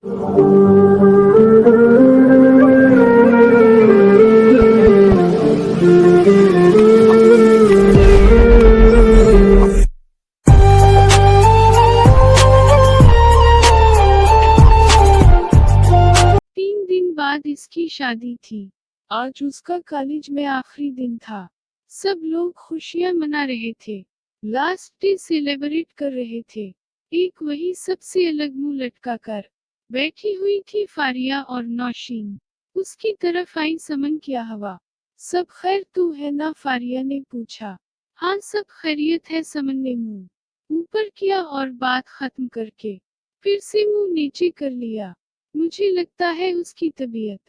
3 दिन बाद इसकी शादी थी। आज उसका कॉलेज में आखिरी दिन था। सब लोग खुशियां मना रहे थे, लास्ट डे सेलिब्रेट कर रहे थे। एक वही सबसे अलग मुंह लटका कर बैठी हुई थी फारिया और नौशीन। उसकी तरफ आई समन, क्या हवा, सब खैर तो है ना? फारिया ने पूछा। हाँ सब खैरियत है, समन ने मुंह ऊपर किया और बात खत्म करके फिर से मुंह नीचे कर लिया। मुझे लगता है उसकी तबीयत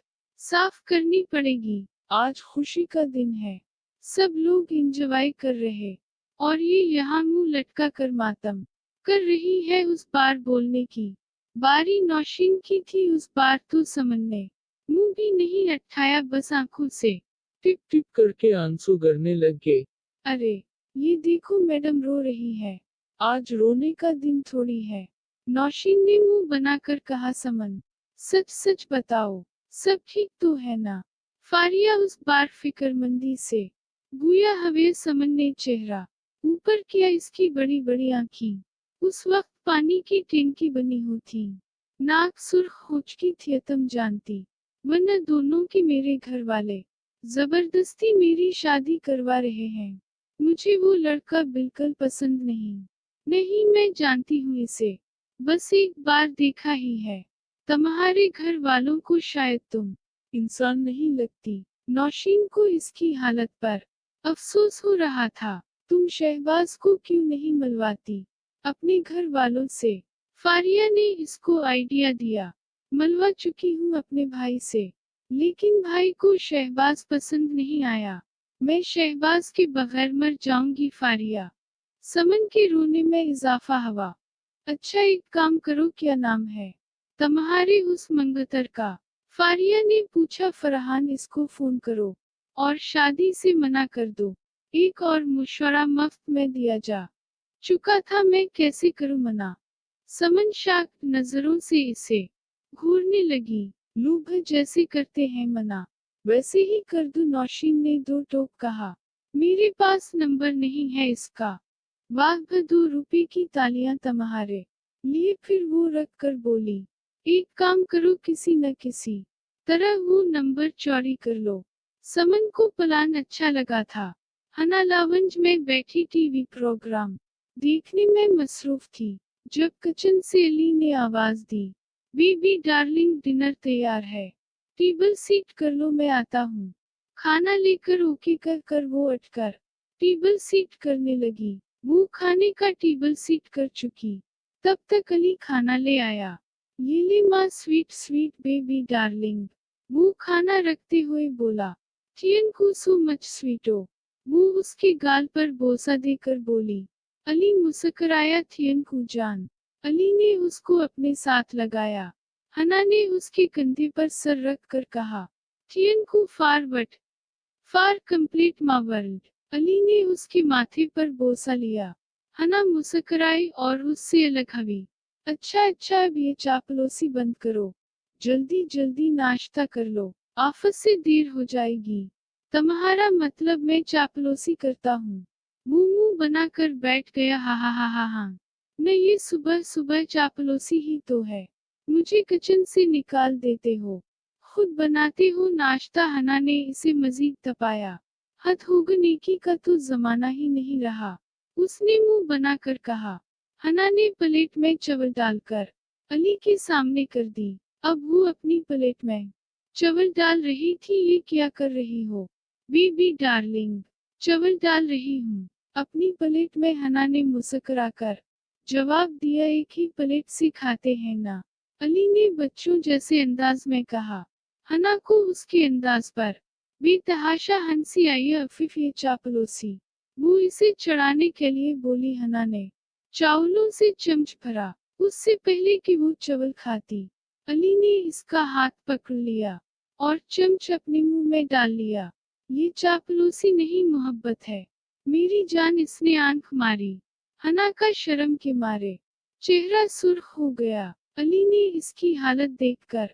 साफ करनी पड़ेगी। आज खुशी का दिन है, सब लोग एंजॉय कर रहे और ये यहाँ मुंह लटका कर मातम कर रही है। उस बार बोलने की बारी नौशीन की थी। उस बार तो समन ने मुंह भी नहीं उठाया, बस आंखों से टिप टिप करके आंसू गिरने लग गए। अरे ये देखो मैडम रो रही है, आज रोने का दिन थोड़ी है। नौशीन ने मुंह बनाकर कहा। समन सच सच बताओ, सब ठीक तो है ना? फारिया उस बार फिक्रमंदी से गुया हवे। समन ने चेहरा ऊपर किया, इसकी बड़ी बड़ी आंखें उस वक्त पानी की टैंकी बनी हुई थी, नाक सुर्ख हो चुकी थी। तुम जानती वरना दोनों की मेरे घर वाले जबरदस्ती मेरी शादी करवा रहे हैं। मुझे वो लड़का बिल्कुल पसंद नहीं। नहीं मैं जानती हूँ इसे, बस एक बार देखा ही है। तुम्हारे घर वालों को शायद तुम इंसान नहीं लगती। नौशीन को इसकी हालत पर अफसोस हो रहा था। तुम शहबाज को क्यों नहीं मिलवाती अपने घर वालों से? फारिया ने इसको आइडिया दिया। मिलवा चुकी हूँ अपने भाई से, लेकिन भाई को शहबाज पसंद नहीं आया। मैं शहबाज के बगैर मर जाऊंगी। फारिया समन के रोने में इजाफा हुआ। अच्छा एक काम करो, क्या नाम है तुम्हारे उस मंगतर का? फारिया ने पूछा। फरहान, इसको फोन करो और शादी से मना कर दो। एक और मशवरा मुफ्त में दिया जा चुका था, मैं कैसे करूं मना? समन शाक नजरों से इसे घूरने लगी। लूभ जैसे करते हैं मना वैसे ही कर दूं। नौशीन ने दो टोक कहा। मेरे पास नंबर नहीं है इसका। वाह, 2 रुपए की तालियां तुम्हारे लिए। फिर वो रख कर बोली, एक काम करो, किसी न किसी तरह वो नंबर चोरी कर लो। समन को प्लान अच्छा लगा था। हना लाउंज में बैठी टीवी प्रोग्राम देखने में मसरूफ थी, जब किचन से अली ने आवाज दी, बेबी डार्लिंग डिनर तैयार है, टेबल सीट कर लो, मैं आता हूँ खाना लेकर। ओके कर कर वो उठकर टेबल सीट करने लगी। वो खाने का टेबल सीट कर चुकी, तब तक अली खाना ले आया। ये ले माँ, स्वीट स्वीट बेबी डार्लिंग, वो खाना रखते हुए बोला। थैंक यू सो मच स्वीटो, वो उसके गाल पर बोसा देकर बोली। अली मुस्कुराया। थैंक यू जान। अली ने उसको अपने साथ लगाया। हना ने उसके कंधे पर सर रख कर कहा, thank you far complete my world. Ali ने उसके माथे पर बोसा लिया। हना मुस्कुराई और उससे अलग हुई। अच्छा अब ये चापलूसी बंद करो, जल्दी जल्दी नाश्ता कर लो, ऑफिस से देर हो जाएगी। तुम्हारा मतलब मैं चापलूसी करता हूँ? मुंह बनाकर बैठ गया। हा हा हा हा हा, मैं ये सुबह सुबह चापलूसी ही तो है। मुझे किचन से निकाल देते हो, खुद बनाते हो नाश्ता। हना ने इसे मजीद तपाया। हद होगा, नेकी का तो जमाना ही नहीं रहा, उसने मुंह बनाकर कहा। हना ने प्लेट में चावल डालकर अली के सामने कर दी। अब वो अपनी प्लेट में चावल डाल रही थी। ये क्या कर रही हो बेबी डार्लिंग? चावल डाल रही हूँ अपनी प्लेट में, हना ने मुस्कुराकर जवाब दिया। एक ही प्लेट से खाते हैं ना? अली ने बच्चों जैसे अंदाज में कहा। हना को उसके अंदाज पर बेतहाशा हंसी आई। अफीफ ये चापलूसी, वो इसे चढ़ाने के लिए बोली। हना ने चावलों से चमच भरा, उससे पहले कि वो चावल खाती अली ने इसका हाथ पकड़ लिया और चमच अपने मुंह में डाल लिया। ये चापलूसी नहीं, मोहब्बत है मेरी जान। इसने आंख मारी। हना का शर्म के मारे चेहरा सुर्ख हो गया। अली ने इसकी हालत देखकर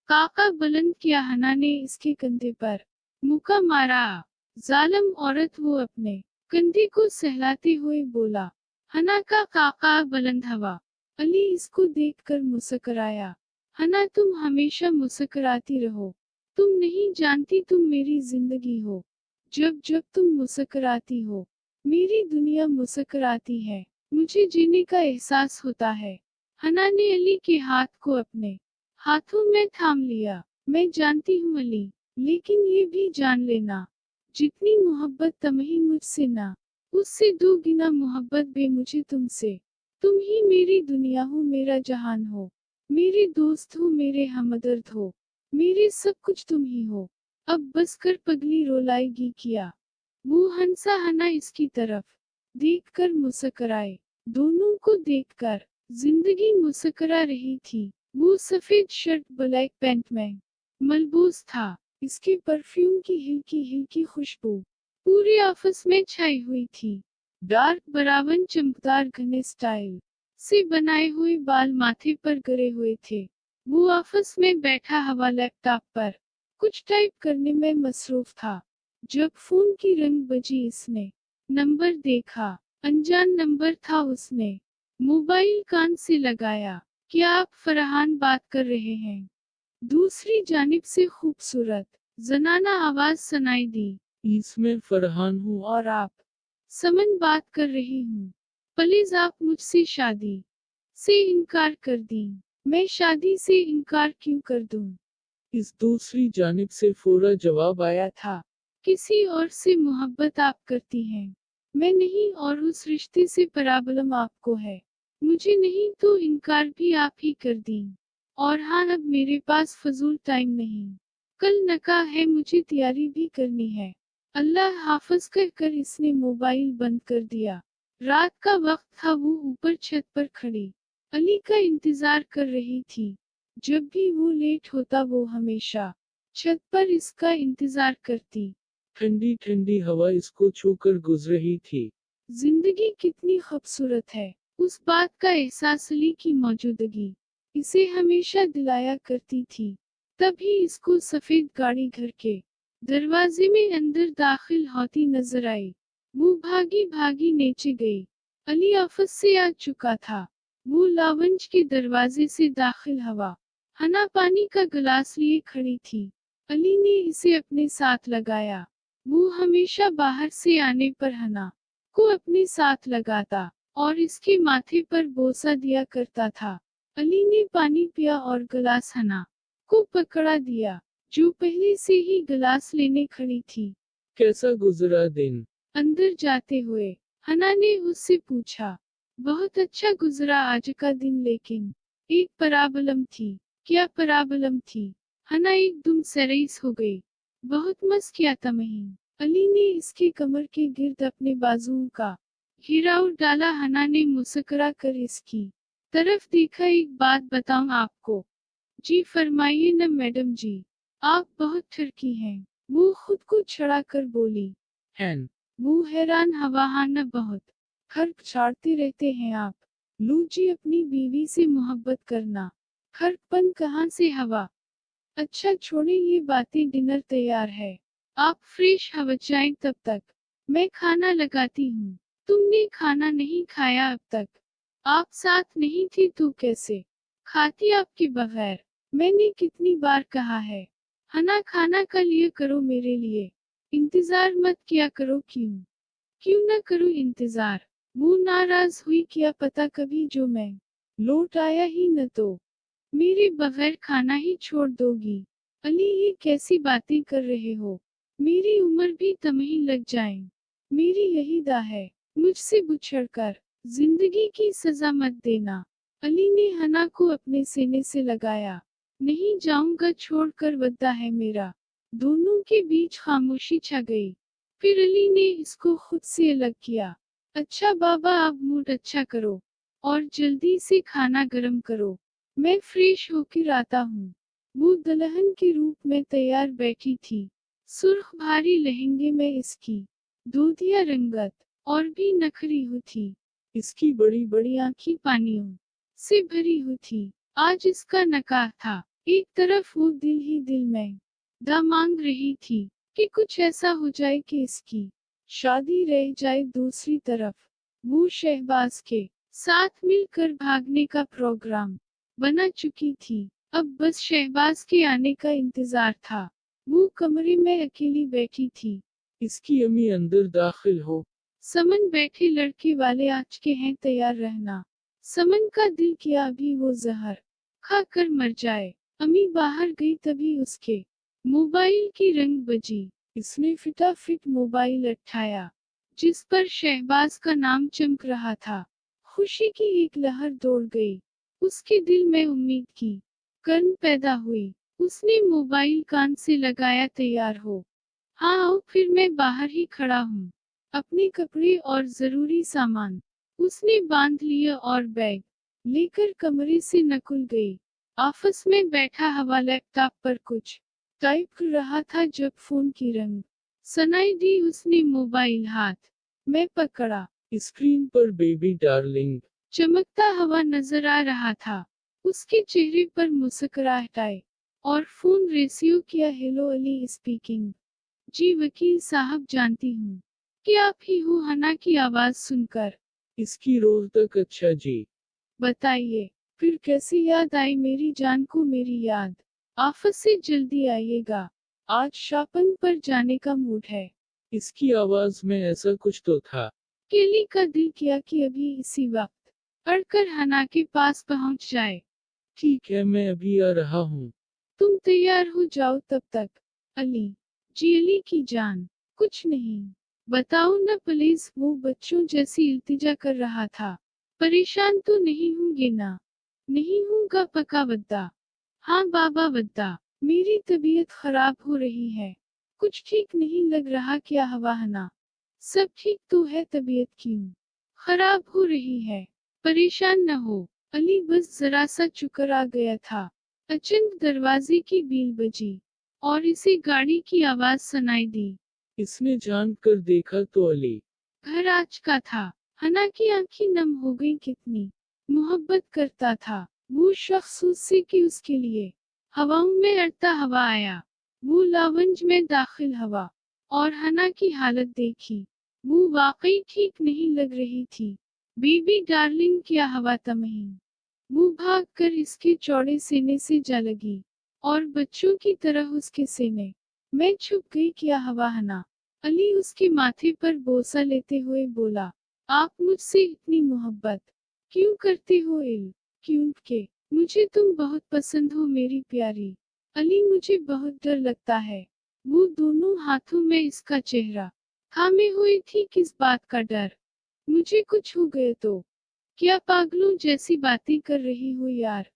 काका बुलंद किया। हना ने इसके कंधे पर मुक्का मारा। जालिम औरत, वो अपने कंधे को सहलाते हुए बोला। हना का काका बुलंद हवा। अली इसको देखकर मुस्कुराया। हना, तुम हमेशा मुस्कुराती रहो। तुम नहीं जानती तुम मेरी जिंदगी हो। जब जब तुम मुस्कुराती हो मेरी दुनिया मुस्कुराती है। मुझे जीने का एहसास होता है। हना ने अली के हाथ को अपने हाथों में थाम लिया। मैं जानती हूँ अली, लेकिन ये भी जान लेना, जितनी मोहब्बत तुम्हें मुझसे ना, उससे दो गुना मोहब्बत बे मुझे तुमसे। तुम ही मेरी दुनिया हो, मेरा जहान हो, मेरे दोस्त हो, मेरे हमदर्द हो, मेरे सब कुछ तुम ही हो। अब बस कर पगली, रोलाएगी किया। वो हंसा। हना इसकी तरफ देखकर मुस्कुराए। दोनों को देखकर जिंदगी मुस्कुरा रही थी। वो सफेद शर्ट ब्लैक पैंट में मलबूस था। इसके परफ्यूम की हल्की हल्की खुशबू पूरे ऑफिस में छाई हुई थी। डार्क ब्राउन चमकदार घने स्टाइल से बनाए हुए बाल माथे पर गिरे हुए थे। वो ऑफिस में बैठा हवा लैपटॉप पर कुछ टाइप करने में मसरूफ था। जब फोन की रिंग बजी इसने नंबर देखा। अनजान नंबर था। उसने मोबाइल कान से लगाया। क्या आप फरहान बात कर रहे हैं? दूसरी जानिब से खूबसूरत जनाना आवाज सुनाई दी। इसमें फरहान हूँ। और आप? समन बात कर रही हूँ। प्लीज आप मुझसे शादी से इनकार कर दी। मैं शादी से इनकार क्यों कर दूं? इस दूसरी जानिब से फौरा जवाब आया था। किसी और से मोहब्बत आप करती हैं, मैं नहीं, और उस रिश्ते से प्रॉब्लम आपको है। मुझे नहीं तो इनकार भी आप ही कर दी। और हाँ, अब मेरे पास फजूल टाइम नहीं। कल निकाह है, मुझे तैयारी भी करनी है। अल्लाह हाफिज कहकर इसने मोबाइल बंद कर दिया। रात का वक्त था। वो ऊपर छत पर खड़ी अली का इंतजार कर रही थी। जब भी वो लेट होता वो हमेशा छत पर इसका इंतजार करती। ठंडी ठंडी हवा इसको छूकर गुजर रही थी। जिंदगी कितनी खूबसूरत है, उस बात का एहसास अली की मौजूदगी इसे हमेशा दिलाया करती थी। तभी इसको सफेद गाड़ी घर के दरवाजे में अंदर दाखिल होती नजर आई। वो भागी भागी नीचे गई। अली ऑफिस से आ चुका था। वो लाउंज के दरवाजे से दाखिल हुआ। हना पानी का गिलास लिए खड़ी थी। अली ने इसे अपने साथ लगाया। वो हमेशा बाहर से आने पर हना को अपने साथ लगाता और इसके माथे पर बोसा दिया करता था। अली ने पानी पिया और गिलास हना को पकड़ा दिया, जो पहले से ही गिलास लेने खड़ी थी। कैसा गुजरा दिन? अंदर जाते हुए हना ने उससे पूछा। बहुत अच्छा गुजरा आज का दिन, लेकिन एक प्रॉब्लम थी। क्या प्रॉब्लम थी? हना एकदम सीरियस हो गई। बहुत मस किया तुम्हें। अली ने इसके कमर के गिर्द अपने बाजुओं का घेराव डाला। हना ने मुस्कुरा कर इसकी तरफ देखा। एक बात बताऊं आपको? जी फरमाइए न मैडम जी, आप बहुत ठरकी हैं। वो खुद को छड़ा कर बोली। हैन? वो हैरान हवा। हाँ न, बहुत खर्क छाड़ते रहते हैं आप। लू जी, अपनी बीवी से मोहब्बत करना खर्कपन कहाँ से हवा? अच्छा छोड़े ये बातें, डिनर तैयार है, आप फ्रेश हो जाएं तब तक मैं खाना लगाती हूँ। तुमने खाना नहीं खाया अब तक? आप साथ नहीं थी तो कैसे खाती आपके बगैर? मैंने कितनी बार कहा है हना, खाना का लिए करो मेरे लिए, इंतजार मत किया करो। क्यों क्यों न करूं इंतजार? वो नाराज हुई। क्या पता कभी जो मैं लौट आया ही न तो मेरे बगैर खाना ही छोड़ दोगी। अली, ये कैसी बातें कर रहे हो? मेरी उम्र भी तुम्हें लग जाए। मेरी यही दा है, मुझसे बिछड़कर जिंदगी की सजा मत देना। अली ने हना को अपने सीने से लगाया। नहीं जाऊंगा, छोड़कर वद्दा है मेरा। दोनों के बीच खामोशी छा गई। फिर अली ने इसको खुद से अलग किया। अच्छा बाबा, आप मूड अच्छा करो और जल्दी से खाना गरम करो, मैं फ्रेश होकर आता हूँ। वो दुल्हन के रूप में तैयार बैठी थी। सुर्ख भारी लहंगे में इसकी दूधिया रंगत और भी नखरी हुई थी। इसकी बड़ी बड़ी आंखें पानियों से भरी हुई थी। आज इसका नकाह था। एक तरफ वो दिल ही दिल में दुआ मांग रही थी कि कुछ ऐसा हो जाए कि इसकी शादी रह जाए। दूसरी तरफ वो शहबाज के साथ मिलकर भागने का प्रोग्राम बना चुकी थी। अब बस शहबाज के आने का इंतजार था। वो कमरे में अकेली बैठी थी। इसकी अम्मी अंदर दाखिल हो। समन बैठे लड़के वाले आज के हैं, तैयार रहना। समन का दिल किया अभी वो जहर खा कर मर जाए। अम्मी बाहर गई तभी उसके मोबाइल की रंग बजी। इसने फटाफट मोबाइल उठाया जिस पर शहबाज का नाम चमक रहा था। खुशी की एक लहर दौड़ गई उसके दिल में। उम्मीद की किरण पैदा हुई। उसने मोबाइल कान से लगाया, तैयार हो? हाँ आओ, फिर मैं बाहर ही खड़ा हूँ। अपने कपड़े और जरूरी सामान उसने बांध लिया और बैग लेकर कमरे से निकल गई। ऑफिस में बैठा हवा लैपटॉप पर कुछ टाइप कर रहा था जब फोन की रंग सुनाई दी। उसने मोबाइल हाथ में पकड़ा। स्क्रीन पर बेबी डार्लिंग चमकता हुआ नजर आ रहा था। उसके चेहरे पर मुस्कुराहट आई और फोन रिसीव किया। Hello Ali speaking. जी वकील साहब, जानती हूँ कि आप ही हो। हना की आवाज सुनकर इसकी रोह तक। अच्छा जी, बताइए, फिर कैसे याद आई मेरी जान को मेरी याद? ऑफिस से जल्दी आइएगा, आज शॉपिंग पर जाने का मूड है। इसकी आवाज में ऐसा कुछ तो था। केली का दिल किया कि अभी इसी वक्त अड़कर हना के पास पहुंच जाए। ठीक है, मैं अभी आ रहा हूँ। तुम तैयार हो जाओ तब तक। अली जी, अली की जान, कुछ नहीं, बताओ ना प्लीज। वो बच्चों जैसी इल्तिजा कर रहा था। परेशान तो नहीं होंगे ना? नहीं होगा पक्का वद्दा। हाँ बाबा वद्दा, मेरी तबीयत खराब हो रही है, कुछ ठीक नहीं लग रहा। क्या हवा हना? सब ठीक तो है, तबीयत क्यों खराब हो रही है? परेशान न हो अली, बस जरा सा चक्कर आ गया था। अचानक दरवाजे की बील बजी और इसे गाड़ी की आवाज सुनाई दी। इसने जान कर देखा तो अली घर आज का था। हना की आंखें नम हो गई। कितनी मोहब्बत करता था वो शख्स उससे कि उसके लिए हवाओं में अड़ता हवा आया। वो लावंज में दाखिल हुआ और हना की हालत देखी। वो वाकई ठीक नहीं लग रही थी। बेबी डार्लिंग, क्या हवा तमहीन। वो भाग कर इसके चौड़े सीने से जा लगी और बच्चों की तरह उसके सीने में छुप गई। क्या हवा हना? अली उसके माथे पर बोसा लेते हुए बोला, आप मुझसे इतनी मोहब्बत क्यों करते हो इल? क्योंकि मुझे तुम बहुत पसंद हो मेरी प्यारी। अली, मुझे बहुत डर लगता है। वो दोनों हाथों में इसका चेहरा थामे हुए थी। किस बात का डर? मुझे कुछ हो गए तो? क्या पागलों जैसी बातें कर रही हो यार?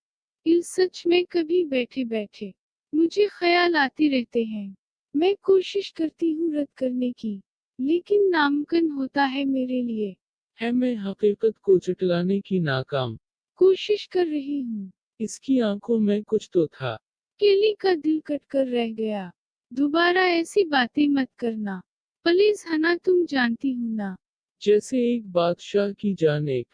इल सच में कभी बैठे बैठे मुझे ख्याल आते रहते हैं। मैं कोशिश करती हूँ रद्द करने की, लेकिन नामुमकिन होता है मेरे लिए। है। मैं हकीकत को चुटलाने की नाकाम कोशिश कर रही हूँ। इसकी आंखों में कुछ तो था। केली का दिल कटकर रह गया। दोबारा ऐसी बातें मत करना प्लीज हना, तुम जानती हो ना, जैसे एक बादशाह की जान एक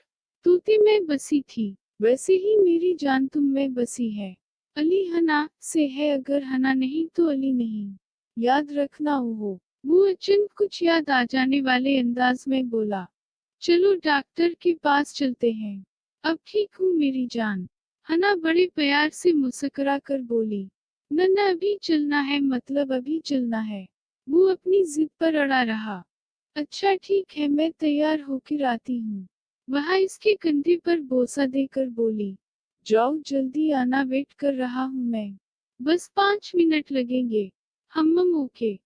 तूती में बसी थी, वैसे ही मेरी जान तुम में बसी है। अली हना से है, अगर हना नहीं तो अली नहीं। याद रखना वो अचानक कुछ याद आ जाने वाले अंदाज में बोला, चलो डॉक्टर के पास चलते हैं। अब ठीक हूँ मेरी जान। हना बड़े प्यार से मुस्कुरा कर बोली, नन्ना अभी चलना है, मतलब अभी चलना है। वो अपनी जिद पर अड़ा रहा। अच्छा ठीक है, मैं तैयार होकर आती हूँ। वह इसके कंधे पर बोसा देकर बोली, जाओ जल्दी आना, वेट कर रहा हूँ मैं। बस 5 मिनट लगेंगे। हम ओके।